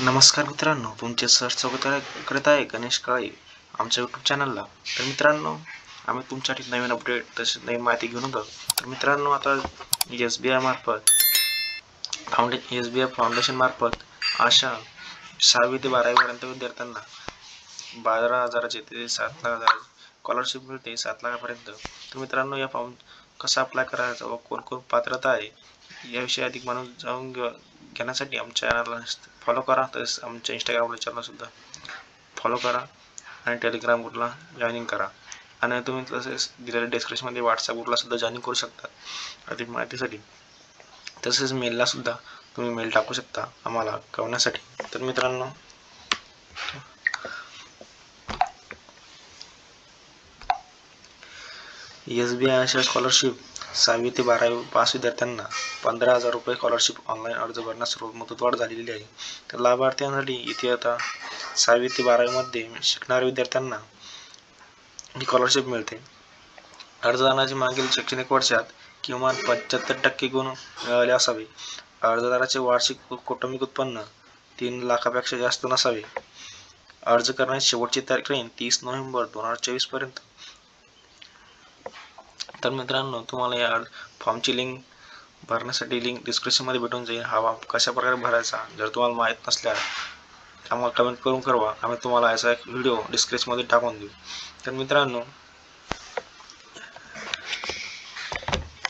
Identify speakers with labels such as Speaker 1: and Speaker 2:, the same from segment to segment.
Speaker 1: नमस्कार मित्रांनो, तुमचे स्वागत करत आहे गणेश काळे आमच्या यूट्यूब चॅनलला। तर मित्रांनो, आम्ही तुमच्यासाठी नवीन अपडेट तसेच नवीन माहिती घेऊन आलो। तर मित्रांनो, आता SBI फाउंडेशन मार्फत अशा 6वी ते 12वी पर्यंत विद्यार्थ्यांना 12,000 ते 7,000 स्कॉलरशिप मिळते, 7 लाखापर्यंत। तर मित्रांनो, या फॉर्म कसा अप्लाय करायचा व कोण कोण पात्रता आहे याविषयी अधिक माहिती जाणून घेण्यासाठी आमच्या चॅनलला फॉलो करा। तसेच आमच्या इंस्टाग्राम चॅनल सुद्धा फॉलो करा आणि टेलिग्राम ग्रुपला जॉईनिंग करा। आणि तुम्ही तसेच दिलेल्या डिस्क्रिप्शनमध्ये व्हॉट्सअप ग्रुपला सुद्धा जॉईनिंग करू शकता अधिक माहितीसाठी। तसेच मेलला सुद्धा तुम्ही मेल टाकू शकता आम्हाला कळवण्यासाठी। तर मित्रांनो, SBI अशा स्कॉलरशिप 6वी ते 12वी पास विद्यार्थ्यांना 15,000 रुपये स्कॉलरशिप ऑनलाईन अर्ज भरण्यास सर्वात मुदतवाढ झालेली आहे। तर लाभार्थ्यांसाठी इथे आता 6वी ते 12वी मध्ये शिकणाऱ्या विद्यार्थ्यांना ही स्कॉलरशिप मिळते। अर्जदाराचे मागील शैक्षणिक वर्षात किमान 75% गुण मिळाले असावे। अर्जदाराचे वार्षिक कौटुंबिक उत्पन्न 3 लाखापेक्षा जास्त नसावे। अर्ज करण्याची शेवटची तारीख राहील 30 नोव्हेंबर 2024 पर्यंत। तर मित्रांनो, तुम्हाला या फॉर्मची लिंक भरण्यासाठी लिंक डिस्क्रिप्शनमध्ये भेटून जाईल। हा फॉर्म कशा प्रकारे भरायचा जर तुम्हाला माहीत नसल्यास आम्हाला कमेंट करून कळवा, आम्ही तुम्हाला याचा एक व्हिडिओ डिस्क्रिप्शनमध्ये टाकून देऊ। तर मित्रांनो,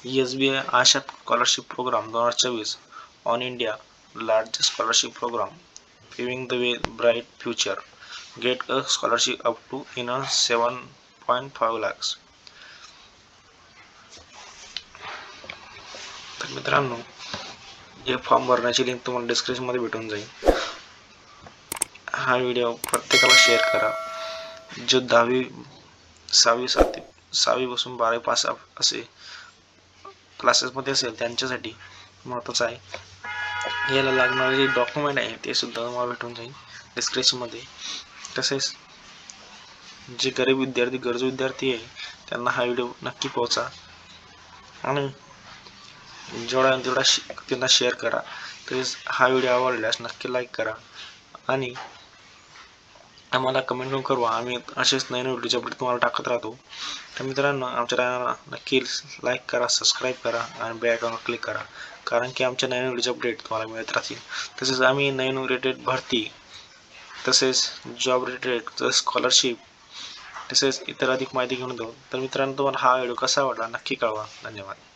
Speaker 1: SBI Asha scholarship programme 2024 on India largest scholarship programme paving the way bright future get a scholarship up to in 7.5 lakhs। तर मित्रांनो, हे फॉर्म भरण्याची लिंक तुम्हाला डिस्क्रिप्शन मध्ये भेटून जाईल। हा व्हिडिओ प्रत्येकाला शेअर करा। जो 10वी 6वी पासून 12वी पास असे क्लासेस मध्ये असेल त्यांच्यासाठी महत्त्वाचं आहे। याला लागणारे जे डॉक्युमेंट आहे ते सुद्धा तुम्हाला भेटून जाईल डिस्क्रिप्शन मध्ये। तसेच जे गरजू विद्यार्थी आहे त्यांना हा व्हिडिओ नक्की पोहोचा आणि जेवढा त्यांना शेअर करा। तसेच हा व्हिडिओ आवडल्यास नक्की लाईक करा आणि आम्हाला कमेंट करून कळवा, आम्ही असेच नवीन व्हिडिओचे अपडेट तुम्हाला टाकत राहतो। तर मित्रांनो, आमच्या चॅनलला नक्की लाईक करा, सबस्क्राईब करा आणि बेल आयकॉनवर क्लिक करा, कारण की आमच्या नवीन व्हिडिओचे अपडेट तुम्हाला मिळत राहतील। तसेच आम्ही नवीन रिलेटेड भरती तसेच जॉब रिलेटेड स्कॉलरशिप तसेच इतर अधिक माहिती घेऊन येतो। तर मित्रांनो, तुम्हाला हा व्हिडिओ कसा वाटला नक्की कळवा। धन्यवाद।